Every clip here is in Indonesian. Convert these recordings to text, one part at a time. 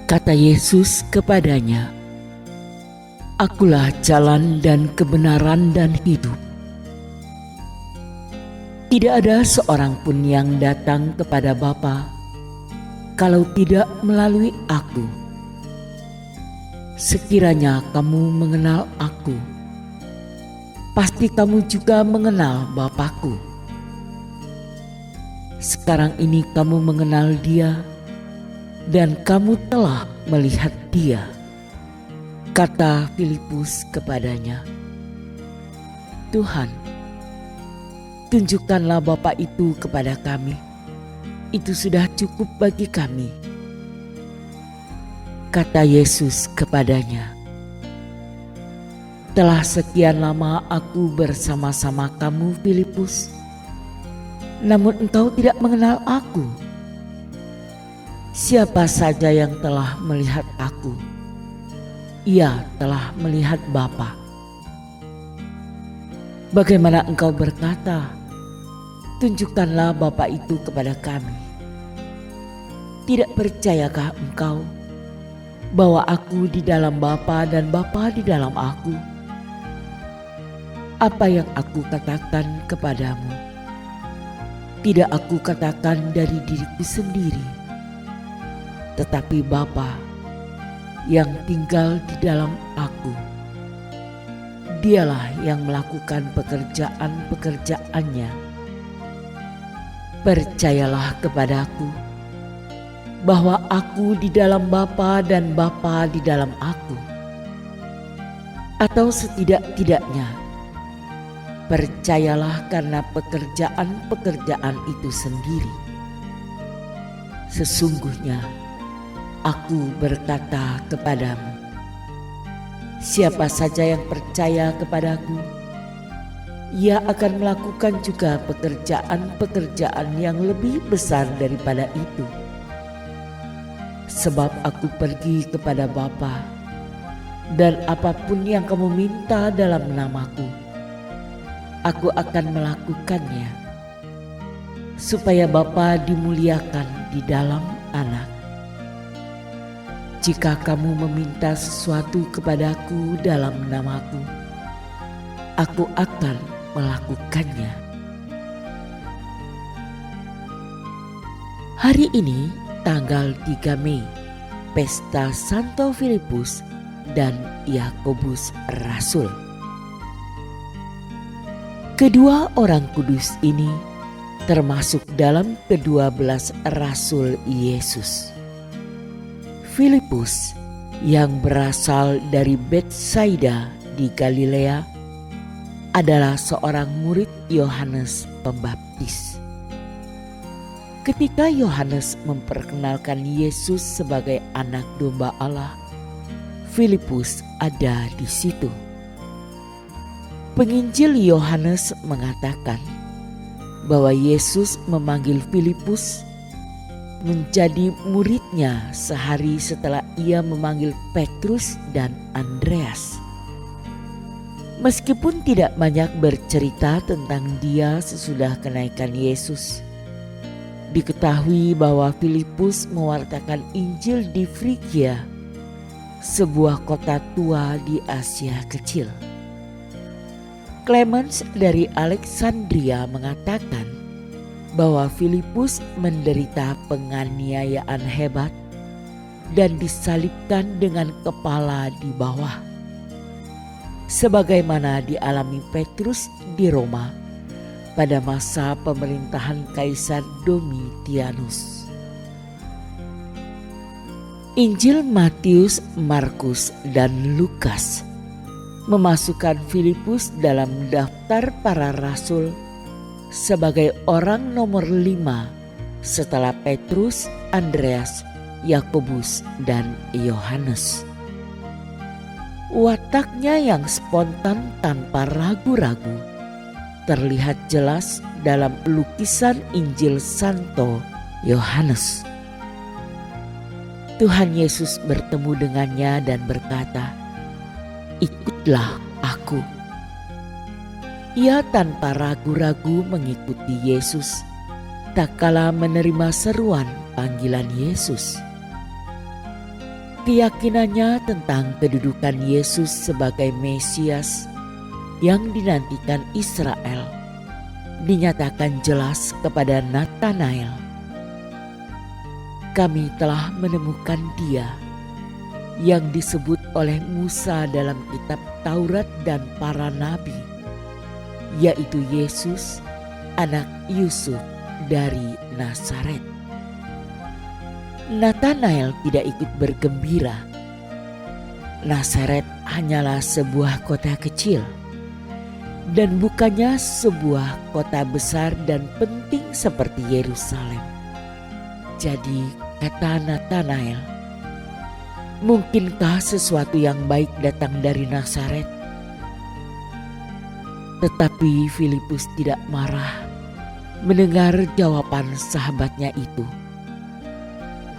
Kata Yesus kepadanya, "Akulah jalan dan kebenaran dan hidup. Tidak ada seorang pun yang datang kepada Bapa kalau tidak melalui Aku. Sekiranya kamu mengenal Aku, pasti kamu juga mengenal Bapa-Ku. Sekarang ini kamu mengenal Dia dan kamu telah melihat Dia." Kata Filipus kepadanya, "Tuhan, tunjukkanlah Bapa itu kepada kami. Itu sudah cukup bagi kami." Kata Yesus kepadanya, "Telah sekian lama Aku bersama-sama kamu, Filipus, namun engkau tidak mengenal Aku. Siapa saja yang telah melihat Aku, ia telah melihat Bapa. Bagaimana engkau berkata, 'Tunjukkanlah Bapa itu kepada kami'? Tidak percayakah engkau bahwa Aku di dalam Bapa dan Bapa di dalam Aku? Apa yang Aku katakan kepadamu, tidak Aku katakan dari diriku sendiri, tetapi Bapa yang tinggal di dalam Aku, Dialah yang melakukan pekerjaan-pekerjaannya. Percayalah kepadaku bahwa Aku di dalam Bapa dan Bapa di dalam Aku. Atau setidak-tidaknya, percayalah karena pekerjaan-pekerjaan itu sendiri. Sesungguhnya Aku berkata kepadamu, siapa saja yang percaya kepadaku, ia akan melakukan juga pekerjaan-pekerjaan yang lebih besar daripada itu. Sebab Aku pergi kepada Bapa, dan apapun yang kamu minta dalam namaku, Aku akan melakukannya, supaya Bapa dimuliakan di dalam Anak. Jika kamu meminta sesuatu kepadaku dalam namaku, Aku akan melakukannya." Hari ini tanggal 3 Mei, Pesta Santo Filipus dan Yakobus Rasul. Kedua orang kudus ini termasuk dalam ke-12 Rasul Yesus. Filipus yang berasal dari Betsaida di Galilea adalah seorang murid Yohanes Pembaptis. Ketika Yohanes memperkenalkan Yesus sebagai anak domba Allah, Filipus ada di situ. Penginjil Yohanes mengatakan bahwa Yesus memanggil Filipus menjadi muridnya sehari setelah ia memanggil Petrus dan Andreas. Meskipun tidak banyak bercerita tentang dia sesudah kenaikan Yesus, diketahui bahwa Filipus mewartakan Injil di Frigia, sebuah kota tua di Asia Kecil. Clemens dari Alexandria mengatakan bahwa Filipus menderita penganiayaan hebat dan disalibkan dengan kepala di bawah, sebagaimana dialami Petrus di Roma pada masa pemerintahan Kaisar Domitianus. Injil Matius, Markus, dan Lukas memasukkan Filipus dalam daftar para rasul sebagai orang nomor 5 setelah Petrus, Andreas, Yakobus, dan Yohanes. Wataknya yang spontan tanpa ragu-ragu terlihat jelas dalam lukisan Injil Santo Yohanes. Tuhan Yesus bertemu dengannya dan berkata, "Ikutlah Aku." Ia tanpa ragu-ragu mengikuti Yesus, tak kala menerima seruan panggilan Yesus. Keyakinannya tentang kedudukan Yesus sebagai Mesias yang dinantikan Israel dinyatakan jelas kepada Natanael. Kami telah menemukan Dia yang disebut oleh Musa dalam kitab Taurat dan para nabi, yaitu Yesus, anak Yusuf dari Nazaret. Natanael tidak ikut bergembira. Nazaret hanyalah sebuah kota kecil dan bukannya sebuah kota besar dan penting seperti Yerusalem. Jadi kata Natanael, mungkinkah sesuatu yang baik datang dari Nazaret? Tetapi Filipus tidak marah mendengar jawaban sahabatnya itu.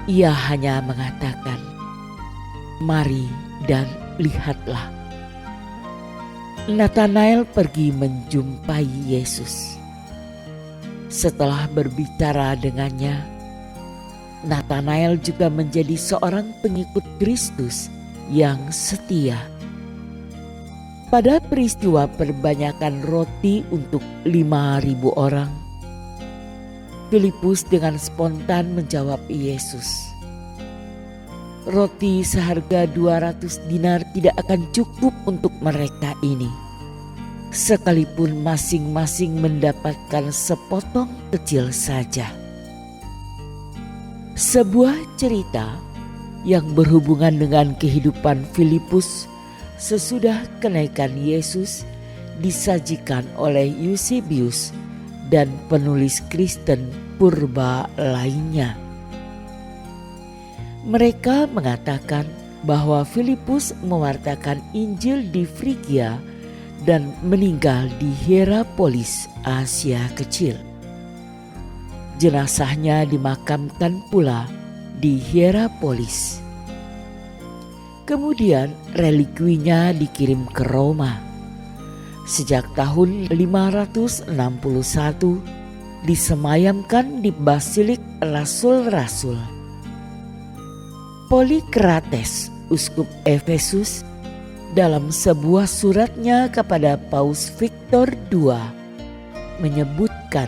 Ia hanya mengatakan, "Mari dan lihatlah." Natanael pergi menjumpai Yesus. Setelah berbicara dengannya, Natanael juga menjadi seorang pengikut Kristus yang setia. Pada peristiwa perbanyakan roti untuk 5.000 orang, Filipus dengan spontan menjawab Yesus, "Roti seharga 200 dinar tidak akan cukup untuk mereka ini, sekalipun masing-masing mendapatkan sepotong kecil saja." Sebuah cerita yang berhubungan dengan kehidupan Filipus sesudah kenaikan Yesus disajikan oleh Eusebius dan penulis Kristen purba lainnya. Mereka mengatakan bahwa Filipus mewartakan Injil di Frigia dan meninggal di Hierapolis, Asia Kecil. Jenazahnya dimakamkan pula di Hierapolis. Kemudian relikuinya dikirim ke Roma. Sejak tahun 561 disemayamkan di Basilik Rasul-Rasul. Polikrates, uskup Efesus, dalam sebuah suratnya kepada Paus Victor II menyebutkan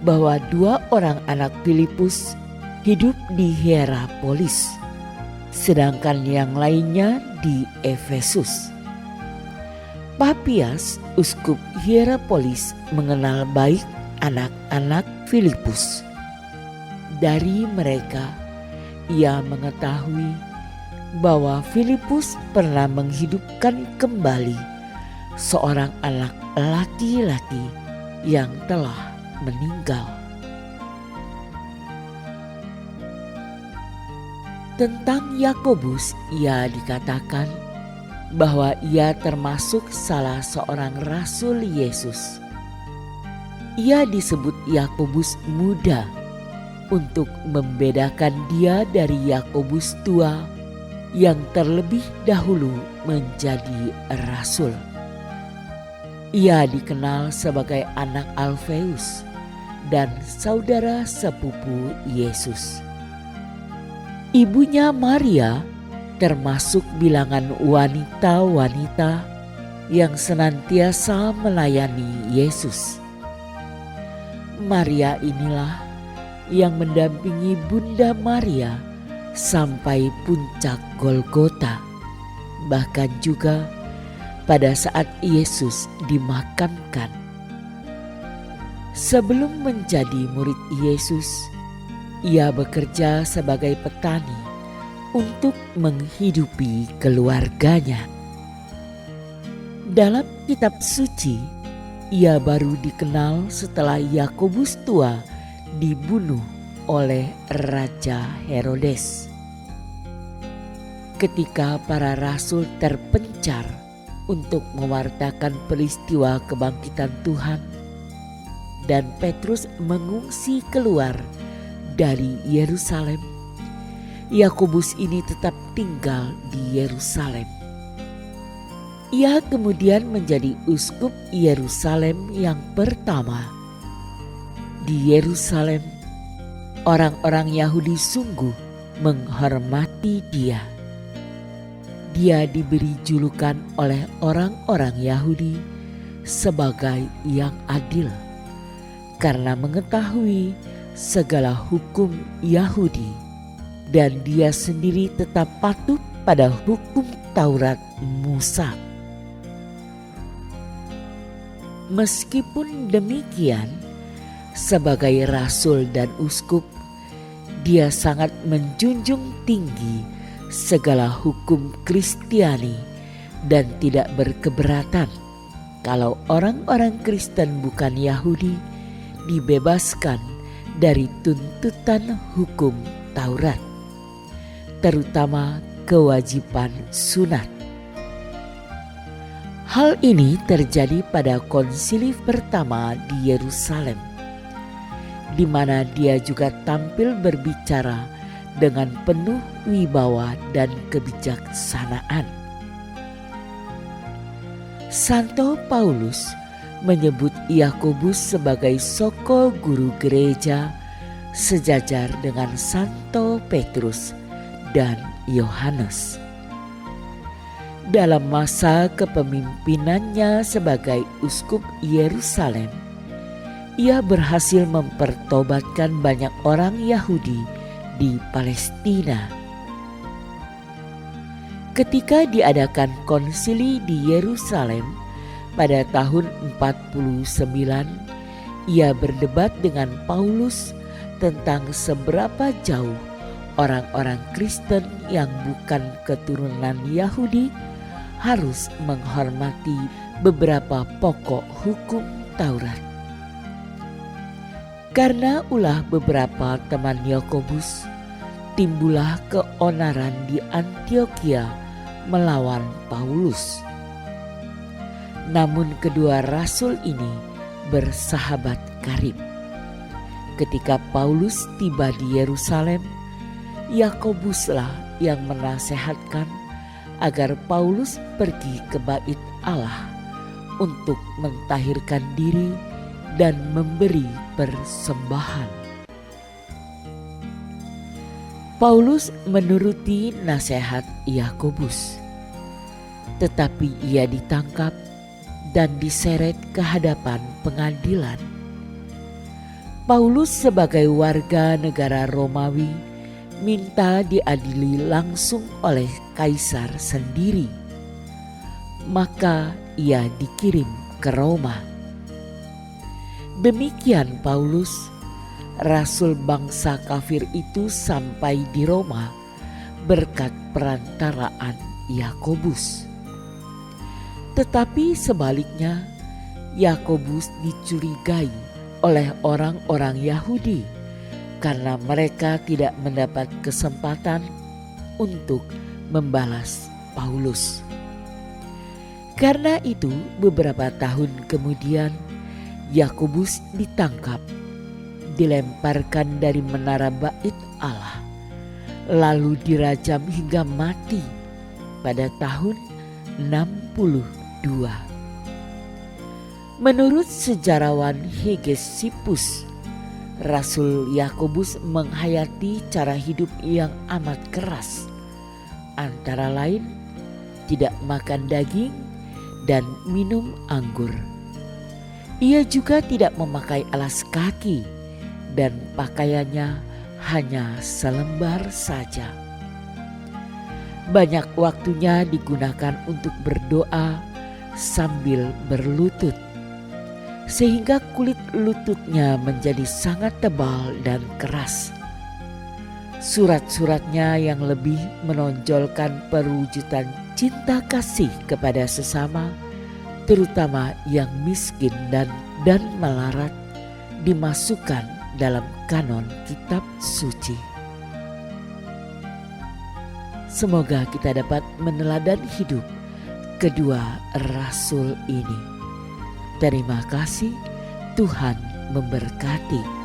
bahwa 2 orang anak Filipus hidup di Hierapolis, sedangkan yang lainnya di Efesus. Papias, uskup Hierapolis, mengenal baik anak-anak Filipus. Dari mereka, ia mengetahui bahwa Filipus pernah menghidupkan kembali seorang anak laki-laki yang telah meninggal. Tentang Yakobus, ia dikatakan bahwa ia termasuk salah seorang rasul Yesus. Ia disebut Yakobus muda untuk membedakan dia dari Yakobus tua yang terlebih dahulu menjadi rasul. Ia dikenal sebagai anak Alfeus dan saudara sepupu Yesus. Ibunya Maria termasuk bilangan wanita-wanita yang senantiasa melayani Yesus. Maria inilah yang mendampingi Bunda Maria sampai puncak Golgota, bahkan juga pada saat Yesus dimakamkan. Sebelum menjadi murid Yesus, ia bekerja sebagai petani untuk menghidupi keluarganya. Dalam kitab suci, ia baru dikenal setelah Yakobus tua dibunuh oleh Raja Herodes. Ketika para rasul terpencar untuk mewartakan peristiwa kebangkitan Tuhan, dan Petrus mengungsi keluar dari Yerusalem, Yakobus ini tetap tinggal di Yerusalem. Ia kemudian menjadi uskup Yerusalem yang pertama. Di Yerusalem, orang-orang Yahudi sungguh menghormati dia. Dia diberi julukan oleh orang-orang Yahudi sebagai yang adil karena mengetahui segala hukum Yahudi, dan dia sendiri tetap patuh pada hukum Taurat Musa. Meskipun demikian, sebagai rasul dan uskup, dia sangat menjunjung tinggi segala hukum Kristiani dan tidak berkeberatan kalau orang-orang Kristen bukan Yahudi dibebaskan dari tuntutan hukum Taurat, terutama kewajiban sunat. Hal ini terjadi pada konsili pertama di Yerusalem, di mana dia juga tampil berbicara dengan penuh wibawa dan kebijaksanaan. Santo Paulus menyebut Yakobus sebagai soko guru gereja sejajar dengan Santo Petrus dan Yohanes. Dalam masa kepemimpinannya sebagai uskup Yerusalem, ia berhasil mempertobatkan banyak orang Yahudi di Palestina. Ketika diadakan konsili di Yerusalem pada tahun 49, ia berdebat dengan Paulus tentang seberapa jauh orang-orang Kristen yang bukan keturunan Yahudi harus menghormati beberapa pokok hukum Taurat. Karena ulah beberapa teman Yakobus, timbullah keonaran di Antiokhia melawan Paulus. Namun kedua rasul ini bersahabat karib. Ketika Paulus tiba di Yerusalem, Yakobuslah yang menasehatkan agar Paulus pergi ke bait Allah untuk mentahirkan diri dan memberi persembahan. Paulus menuruti nasihat Yakobus, tetapi ia ditangkap dan diseret ke hadapan pengadilan. Paulus sebagai warga negara Romawi minta diadili langsung oleh kaisar sendiri. Maka ia dikirim ke Roma. Demikian Paulus, rasul bangsa kafir itu sampai di Roma berkat perantaraan Yakobus. Tetapi sebaliknya, Yakobus dicurigai oleh orang-orang Yahudi karena mereka tidak mendapat kesempatan untuk membalas Paulus. Karena itu, beberapa tahun kemudian Yakobus ditangkap, dilemparkan dari menara bait Allah, lalu dirajam hingga mati pada tahun 62. Menurut sejarawan Hegesippus, Rasul Yakobus menghayati cara hidup yang amat keras, antara lain tidak makan daging dan minum anggur. Ia juga tidak memakai alas kaki dan pakaiannya hanya selembar saja. Banyak waktunya digunakan untuk berdoa sambil berlutut, sehingga kulit lututnya menjadi sangat tebal dan keras. Surat-suratnya yang lebih menonjolkan perwujudan cinta kasih kepada sesama, terutama yang miskin dan melarat, dimasukkan dalam kanon kitab suci. Semoga kita dapat meneladani hidup kedua rasul ini. Terima kasih, Tuhan memberkati.